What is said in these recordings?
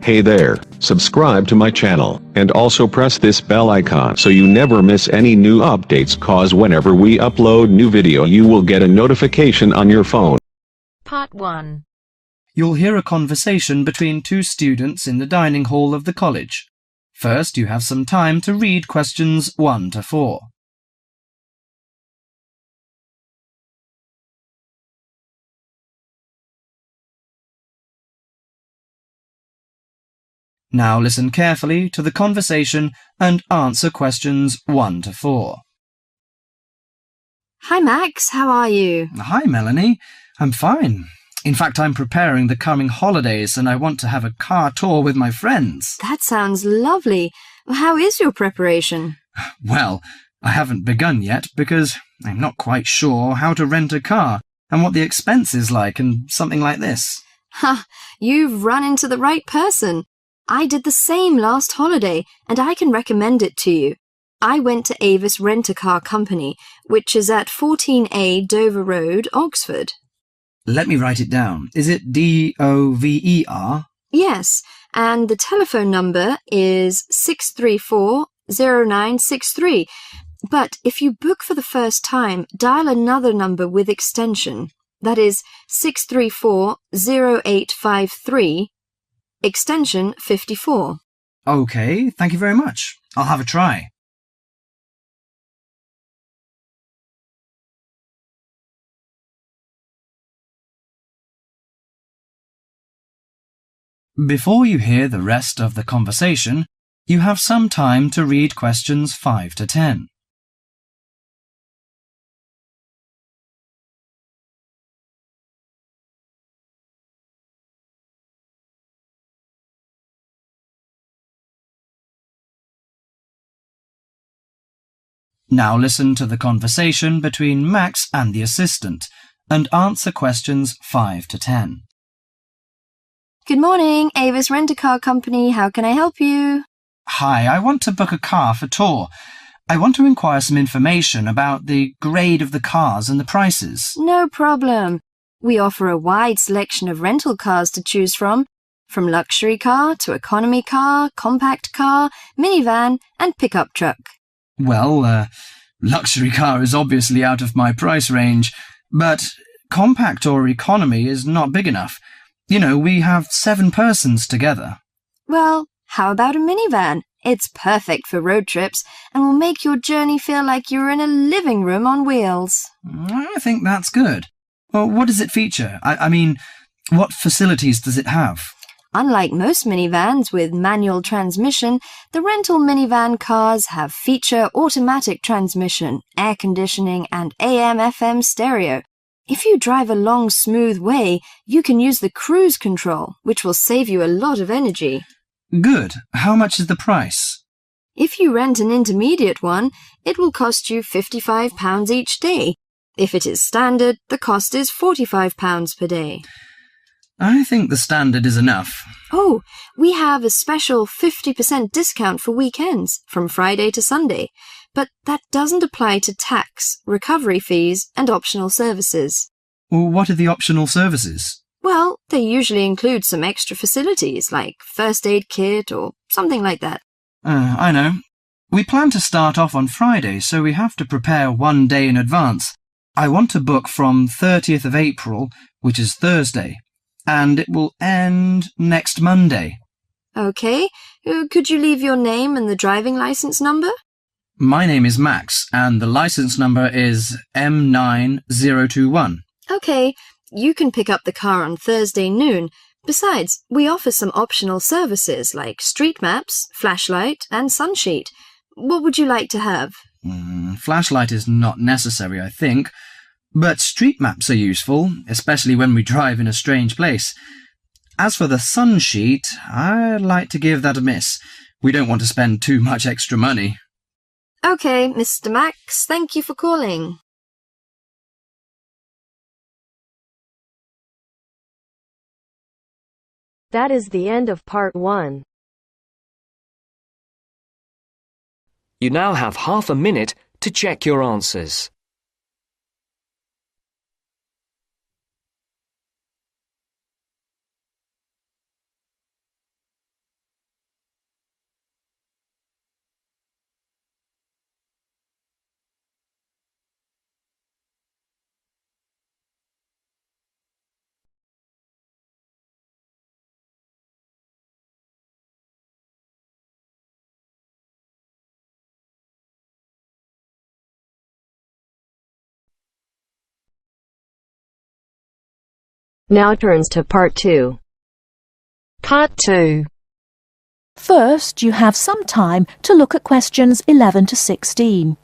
Hey there, subscribe to my channel, and also press this bell icon so you never miss any new updates, cause whenever we upload new video you will get a notification on your phone. Part 1. You'll hear a conversation between two students in the dining hall of the college. First, you have some time to read questions 1 to 4. Now listen carefully to the conversation and answer questions 1 to 4. Hi Max, how are you? Hi Melanie, I'm fine. In fact, I'm preparing the coming holidays and I want to have a car tour with my friends. That sounds lovely. How is your preparation? Well, I haven't begun yet because I'm not quite sure how to rent a car and what the expense is like and something like this. Ha, you've run into the right person. I did the same last holiday and I can recommend it to you. I went to Avis Rent-A-Car Company, which is at 14A Dover Road, Oxford. Let me write it down. Is it D-O-V-E-R? Yes, and the telephone number is 634-0963. But if you book for the first time, dial another number with extension. That is 634-0853, extension 54. Okay, thank you very much. I'll have a try. Before you hear the rest of the conversation, you have some time to read questions 5 to 10. Now listen to the conversation between Max and the assistant and answer questions 5 to 10. Good morning, Avis Rent-A-Car Company. How can I help you? Hi, I want to book a car for tour. I want to inquire some information about the grade of the cars and the prices. No problem. We offer a wide selection of rental cars to choose from luxury car to economy car, compact car, minivan, and pickup truck. Well, luxury car is obviously out of my price range, but compact or economy is not big enough. You know, we have 7 persons together. Well, how about a minivan? It's perfect for road trips and will make your journey feel like you're in a living room on wheels. I think that's good. Well, what does it feature? I mean, what facilities does it have? Unlike most minivans with manual transmission, the rental minivan cars have feature automatic transmission, air conditioning, and AM/FM stereo. If you drive a long, smooth way, you can use the cruise control, which will save you a lot of energy. Good. How much is the price? If you rent an intermediate one, it will cost you £55 each day. If it is standard, the cost is £45 per day. I think the standard is enough. Oh, we have a special 50% discount for weekends, from Friday to Sunday. But that doesn't apply to tax, recovery fees, and optional services. Well, what are the optional services? Well, they usually include some extra facilities, like first aid kit or something like that. I know. We plan to start off on Friday, so we have to prepare 1 day in advance. I want to book from 30th of April, which is Thursday, and it will end next Monday. Okay. Could you leave your name and the driving license number? My name is Max, and the license number is M9021. Okay, you can pick up the car on Thursday noon. Besides, we offer some optional services like street maps, flashlight, and sunsheet. What would you like to have? Flashlight is not necessary, I think, but street maps are useful, especially when we drive in a strange place. As for the sunsheet, I'd like to give that a miss. We don't want to spend too much extra money. Okay, Mr. Max, thank you for calling. That is the end of part 1. You now have half a minute to check your answers. Now turns to part 2. Part 2. First, you have some time to look at questions 11 to 16.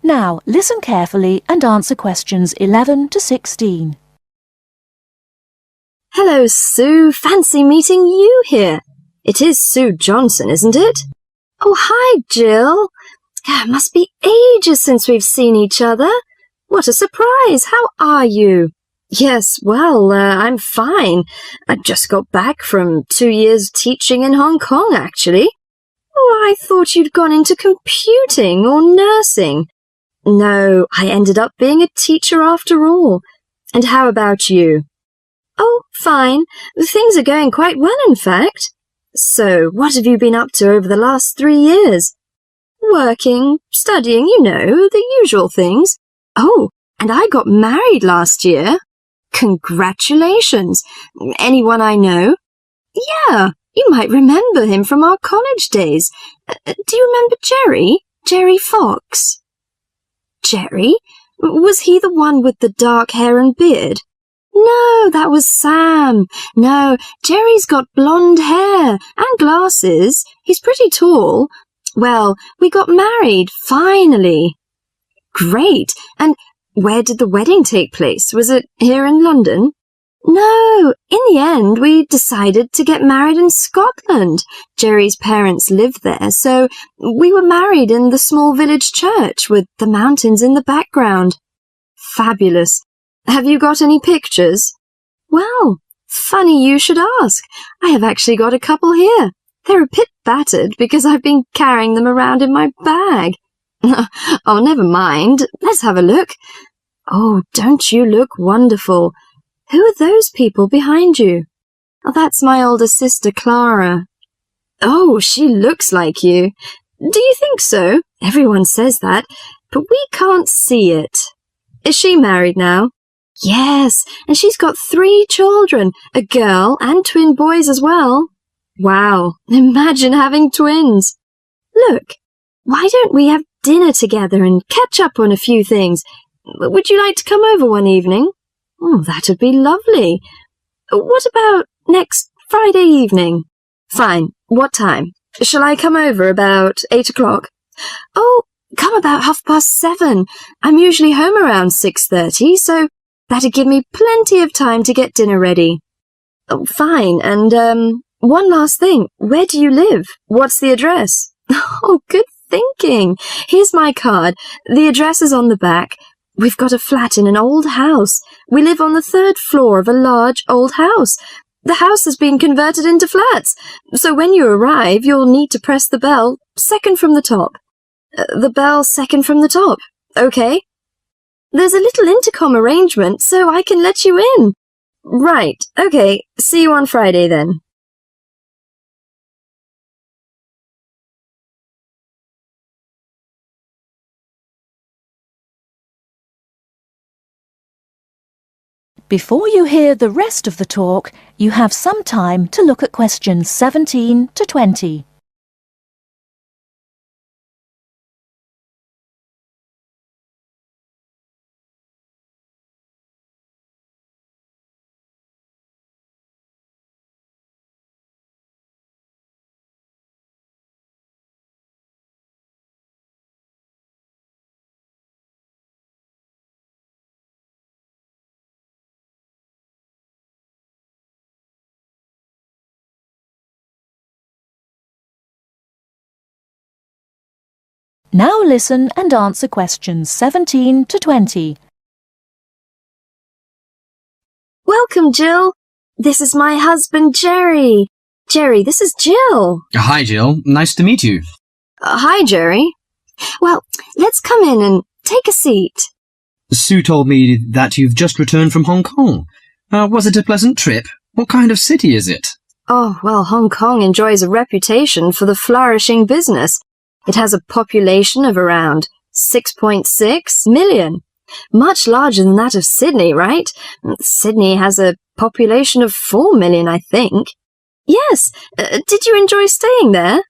Now, listen carefully and answer questions 11 to 16. Hello, Sue. Fancy meeting you here. It is Sue Johnson, isn't it? Oh, hi, Jill. Must be ages since we've seen each other. What a surprise. How are you? Yes, well, I'm fine. I just got back from 2 years teaching in Hong Kong, actually. Oh, I thought you'd gone into computing or nursing. No, I ended up being a teacher after all. And how about you? Oh, fine. Things are going quite well, in fact. So, what have you been up to over the last 3 years? Working, studying, you know, the usual things. Oh, and I got married last year. Congratulations. Anyone I know? Yeah, you might remember him from our college days. Do you remember Jerry? Jerry Fox? Jerry? Was he the one with the dark hair and beard? No, that was Sam. No, Jerry's got blonde hair and glasses. He's pretty tall. Well, we got married, finally. Great. And where did the wedding take place? Was it here in London? No, in the end, we decided to get married in Scotland. Jerry's parents lived there, so we were married in the small village church with the mountains in the background. Fabulous. Have you got any pictures? Well, funny you should ask. I have actually got a couple here. They're a bit battered because I've been carrying them around in my bag. Oh, never mind. Let's have a look. Oh, don't you look wonderful? Who are those people behind you? Oh, that's my older sister, Clara. Oh, she looks like you. Do you think so? Everyone says that, but we can't see it. Is she married now? Yes, and she's got 3 children, a girl and twin boys as well. Wow, imagine having twins. Look, why don't we have dinner together and catch up on a few things? Would you like to come over one evening? Oh, that would be lovely. What about next Friday evening? Fine. What time? Shall I come over about 8 o'clock? Oh, come about 7:30. I'm usually home around 6:30, so that'd give me plenty of time to get dinner ready. Oh, fine. And, one last thing. Where do you live? What's the address? Oh, good thinking. Here's my card. The address is on the back. We've got a flat in an old house. We live on the 3rd floor of a large old house. The house has been converted into flats, so when you arrive, you'll need to press the bell second from the top. The bell second from the top, okay? There's a little intercom arrangement, so I can let you in. Right, okay, see you on Friday then. Before you hear the rest of the talk, you have some time to look at questions 17 to 20. Now listen and answer questions 17 to 20. Welcome, Jill. This is my husband, Jerry. Jerry, this is Jill. Hi, Jill. Nice to meet you. Hi, Jerry. Well, let's come in and take a seat. Sue told me that you've just returned from Hong Kong. Was it a pleasant trip? What kind of city is it? Oh, well, Hong Kong enjoys a reputation for the flourishing business. It has a population of around 6.6 million. Much larger than that of Sydney, right? Sydney has a population of 4 million, I think. Yes, did you enjoy staying there?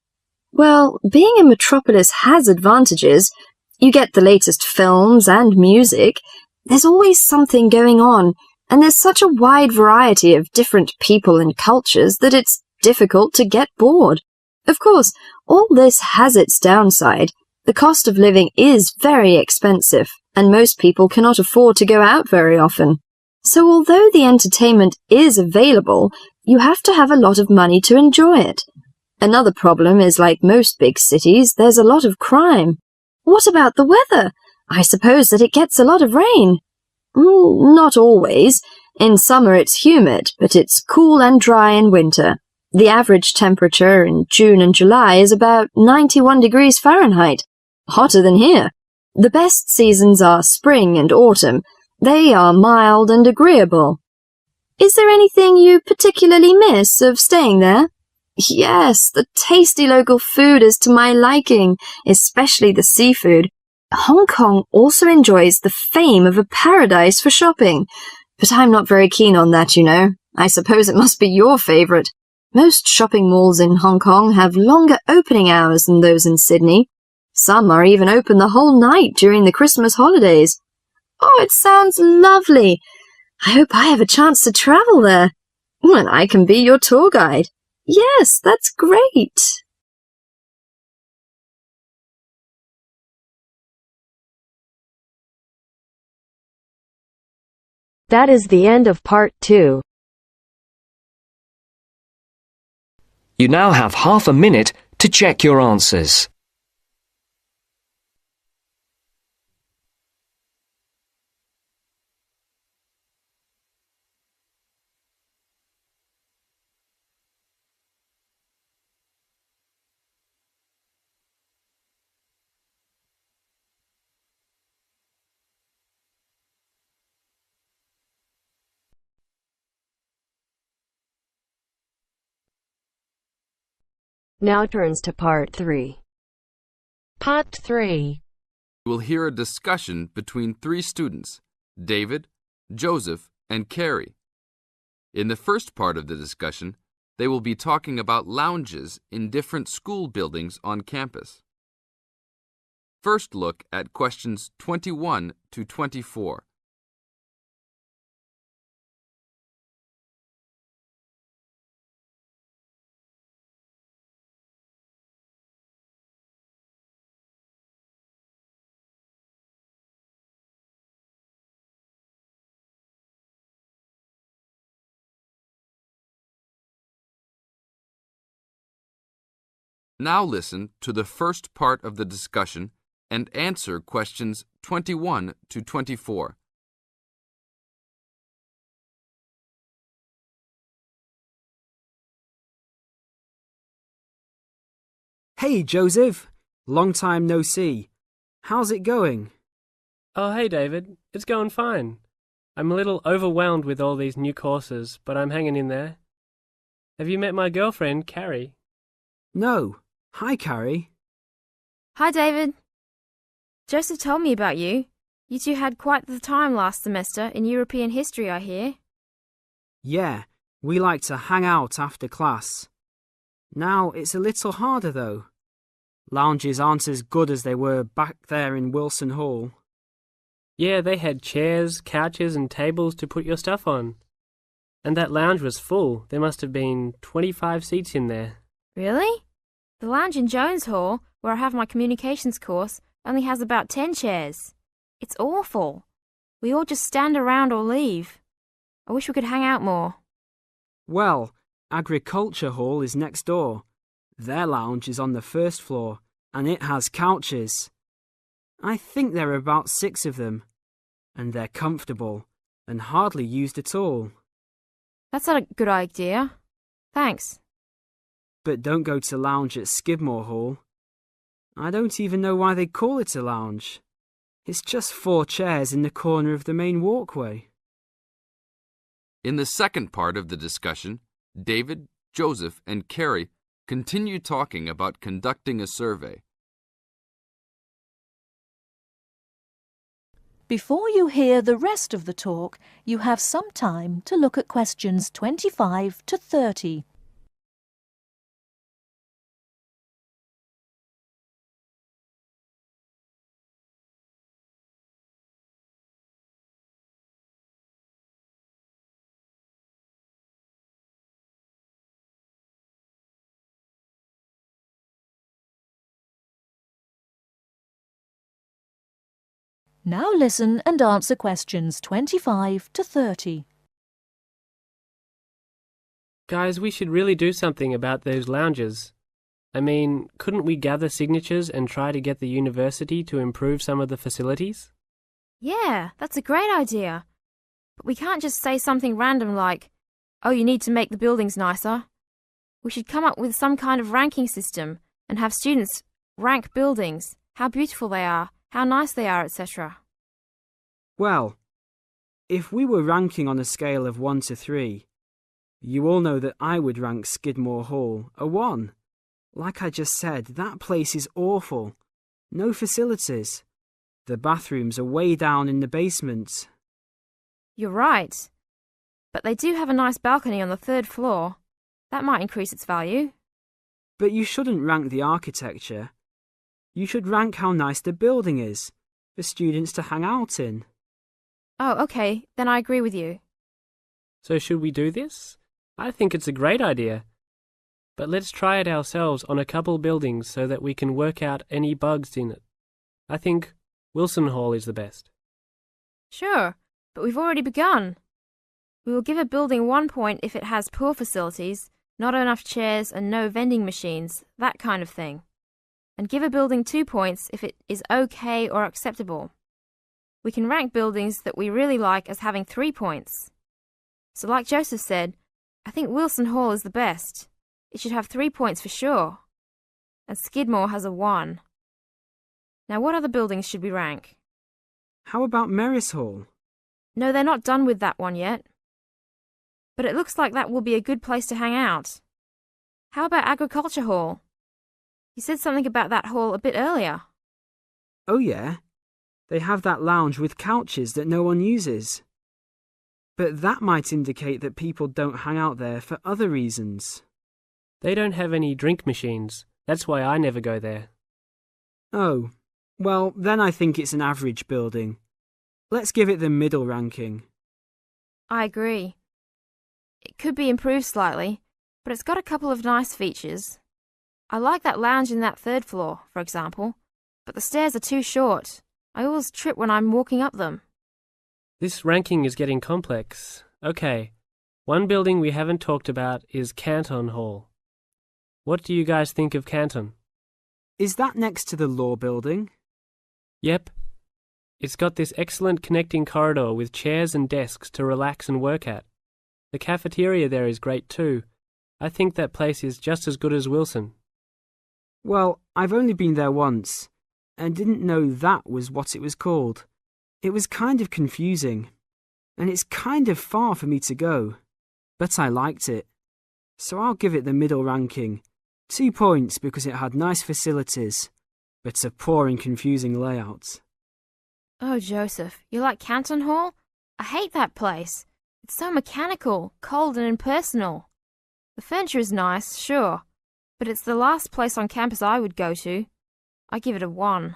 Well, being a metropolis has advantages. You get the latest films and music. There's always something going on, and there's such a wide variety of different people and cultures that it's difficult to get bored. Of course, all this has its downside. The cost of living is very expensive, and most people cannot afford to go out very often. So although the entertainment is available, you have to have a lot of money to enjoy it. Another problem is, like most big cities, there's a lot of crime. What about the weather? I suppose that it gets a lot of rain. Not always. In summer it's humid, but it's cool and dry in winter. The average temperature in June and July is about 91 degrees Fahrenheit. Hotter than here. The best seasons are spring and autumn. They are mild and agreeable. Is there anything you particularly miss of staying there? Yes, the tasty local food is to my liking, especially the seafood. Hong Kong also enjoys the fame of a paradise for shopping, but I'm not very keen on that, you know. I suppose it must be your favourite. Most shopping malls in Hong Kong have longer opening hours than those in Sydney. Some are even open the whole night during the Christmas holidays. Oh, it sounds lovely. I hope I have a chance to travel there. And I can be your tour guide. Yes, that's great. That is the end of part 2. You now have half a minute to check your answers. Now turns to part 3. Part 3. You will hear a discussion between 3 students, David, Joseph, and Carrie. In the first part of the discussion, they will be talking about lounges in different school buildings on campus. First look at questions 21 to 24. Now listen to the first part of the discussion and answer questions 21 to 24. Hey, Joseph. Long time no see. How's it going? Oh, hey, David. It's going fine. I'm a little overwhelmed with all these new courses, but I'm hanging in there. Have you met my girlfriend, Carrie? No. Hi, Carrie. Hi, David. Joseph told me about you. You two had quite the time last semester in European history, I hear. Yeah, we like to hang out after class. Now it's a little harder, though. Lounges aren't as good as they were back there in Wilson Hall. Yeah, they had chairs, couches, and tables to put your stuff on. And that lounge was full. There must have been 25 seats in there. Really? The lounge in Jones Hall, where I have my communications course, only has about 10 chairs. It's awful. We all just stand around or leave. I wish we could hang out more. Well, Agriculture Hall is next door. Their lounge is on the first floor, and it has couches. I think there are about 6 of them, and they're comfortable and hardly used at all. That's not a good idea. Thanks. But don't go to lounge at Skidmore Hall. I don't even know why they call it a lounge. It's just 4 chairs in the corner of the main walkway. In the second part of the discussion, David, Joseph, and Carrie continue talking about conducting a survey. Before you hear the rest of the talk, you have some time to look at questions 25 to 30. Now listen and answer questions 25 to 30. Guys, we should really do something about those lounges. I mean, couldn't we gather signatures and try to get the university to improve some of the facilities? Yeah, that's a great idea. But we can't just say something random like, oh, you need to make the buildings nicer. We should come up with some kind of ranking system and have students rank buildings, how beautiful they are, how nice they are, etc. Well, if we were ranking on a scale of 1 to 3, you all know that I would rank Skidmore Hall a 1. Like I just said, that place is awful. No facilities. The bathrooms are way down in the basement. You're right. But they do have a nice balcony on the 3rd floor. That might increase its value. But you shouldn't rank the architecture. You should rank how nice the building is for students to hang out in. Oh, okay, then I agree with you. So should we do this? I think it's a great idea. But let's try it ourselves on a couple buildings so that we can work out any bugs in it. I think Wilson Hall is the best. Sure, but we've already begun. We will give a building 1 point if it has poor facilities, not enough chairs and no vending machines, that kind of thing. And give a building 2 points if it is okay or acceptable. We can rank buildings that we really like as having 3 points. So like Joseph said, I think Wilson Hall is the best. It should have 3 points for sure. And Skidmore has a 1. Now what other buildings should we rank? How about Merris Hall? No, they're not done with that one yet. But it looks like that will be a good place to hang out. How about Agriculture Hall? You said something about that hall a bit earlier. Oh yeah, they have that lounge with couches that no one uses. But that might indicate that people don't hang out there for other reasons. They don't have any drink machines. That's why I never go there. Oh, well, then I think it's an average building. Let's give it the middle ranking. I agree. It could be improved slightly, but it's got a couple of nice features. I like that lounge in that 3rd floor, for example, but the stairs are too short. I always trip when I'm walking up them. This ranking is getting complex. Okay, one building we haven't talked about is Canton Hall. What do you guys think of Canton? Is that next to the law building? Yep. It's got this excellent connecting corridor with chairs and desks to relax and work at. The cafeteria there is great too. I think that place is just as good as Wilson. Well, I've only been there once, and didn't know that was what it was called. It was kind of confusing, and it's kind of far for me to go, but I liked it. So I'll give it the middle ranking. 2 points because it had nice facilities, but a poor and confusing layout. Oh, Joseph, you like Canton Hall? I hate that place. It's so mechanical, cold and impersonal. The furniture is nice, sure, but it's the last place on campus I would go to. I give it a 1.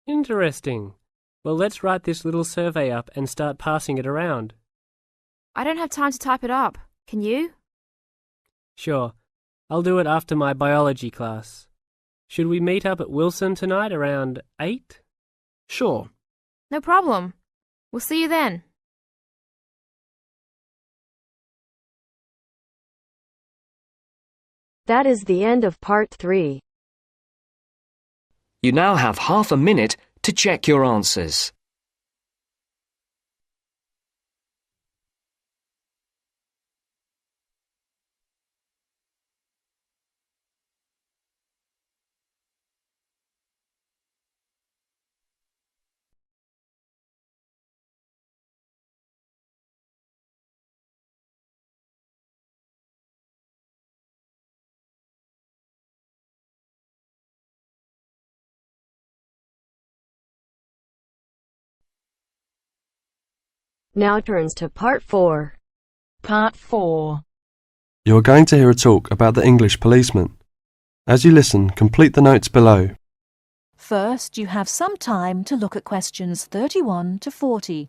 Interesting. Well, let's write this little survey up and start passing it around. I don't have time to type it up. Can you? Sure. I'll do it after my biology class. Should we meet up at Wilson tonight around 8? Sure. No problem. We'll see you then. That is the end of part 3. You now have half a minute to check your answers. Now turns to Part 4. Part 4. You are going to hear a talk about the English policeman. As you listen, complete the notes below. First, you have some time to look at questions 31 to 40.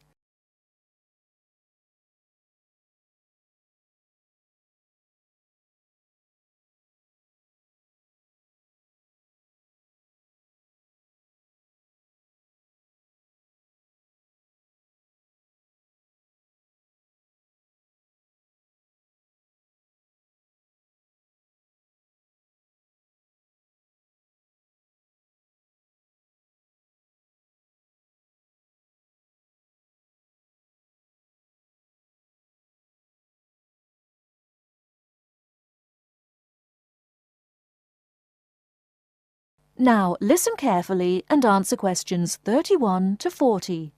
Now, listen carefully and answer questions 31 to 40.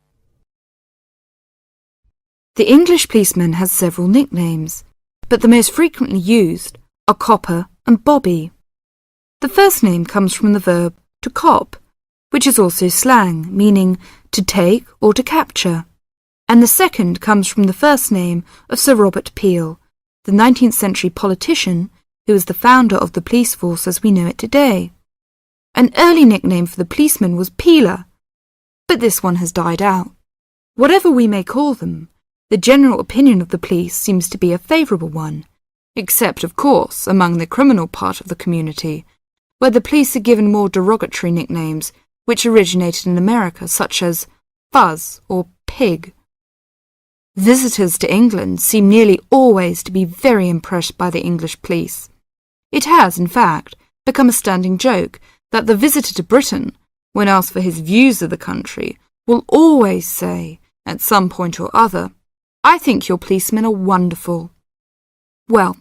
The English policeman has several nicknames, but the most frequently used are copper and bobby. The first name comes from the verb to cop, which is also slang, meaning to take or to capture. And the second comes from the first name of Sir Robert Peel, the 19th century politician who was the founder of the police force as we know it today. An early nickname for the policeman was Peeler, but this one has died out. Whatever we may call them, the general opinion of the police seems to be a favourable one, except, of course, among the criminal part of the community, where the police are given more derogatory nicknames which originated in America, such as Fuzz or Pig. Visitors to England seem nearly always to be very impressed by the English police. It has, in fact, become a standing joke that the visitor to Britain, when asked for his views of the country, will always say, at some point or other, "I think your policemen are wonderful." Well,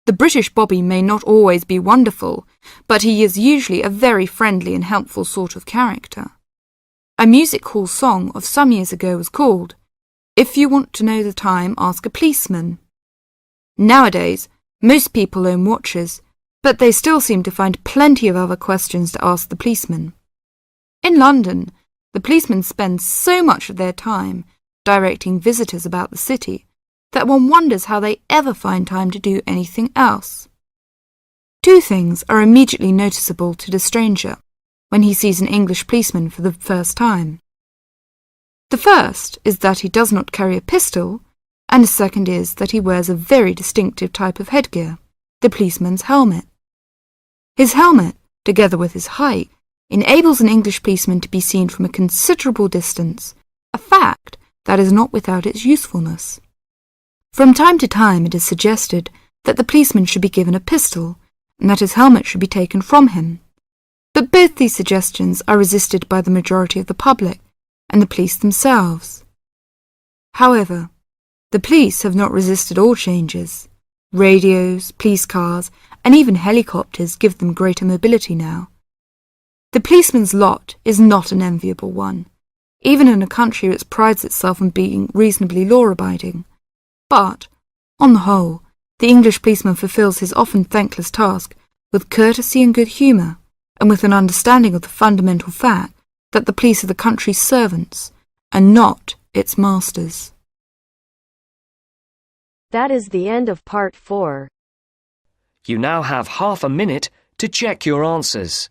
the British bobby may not always be wonderful, but he is usually a very friendly and helpful sort of character. A music hall song of some years ago was called, "If you want to know the time, ask a policeman." Nowadays, most people own watches, but they still seem to find plenty of other questions to ask the policeman. In London, the policemen spend so much of their time directing visitors about the city that one wonders how they ever find time to do anything else. Two things are immediately noticeable to the stranger when he sees an English policeman for the first time. The first is that he does not carry a pistol, and the second is that he wears a very distinctive type of headgear, the policeman's helmet. His helmet, together with his height, enables an English policeman to be seen from a considerable distance, a fact that is not without its usefulness. From time to time it is suggested that the policeman should be given a pistol and that his helmet should be taken from him. But both these suggestions are resisted by the majority of the public and the police themselves. However, the police have not resisted all changes. Radios, police cars, and even helicopters give them greater mobility now. The policeman's lot is not an enviable one, even in a country which prides itself on being reasonably law-abiding. But, on the whole, the English policeman fulfills his often thankless task with courtesy and good humour, and with an understanding of the fundamental fact that the police are the country's servants, and not its masters. That is the end of Part 4. You now have half a minute to check your answers.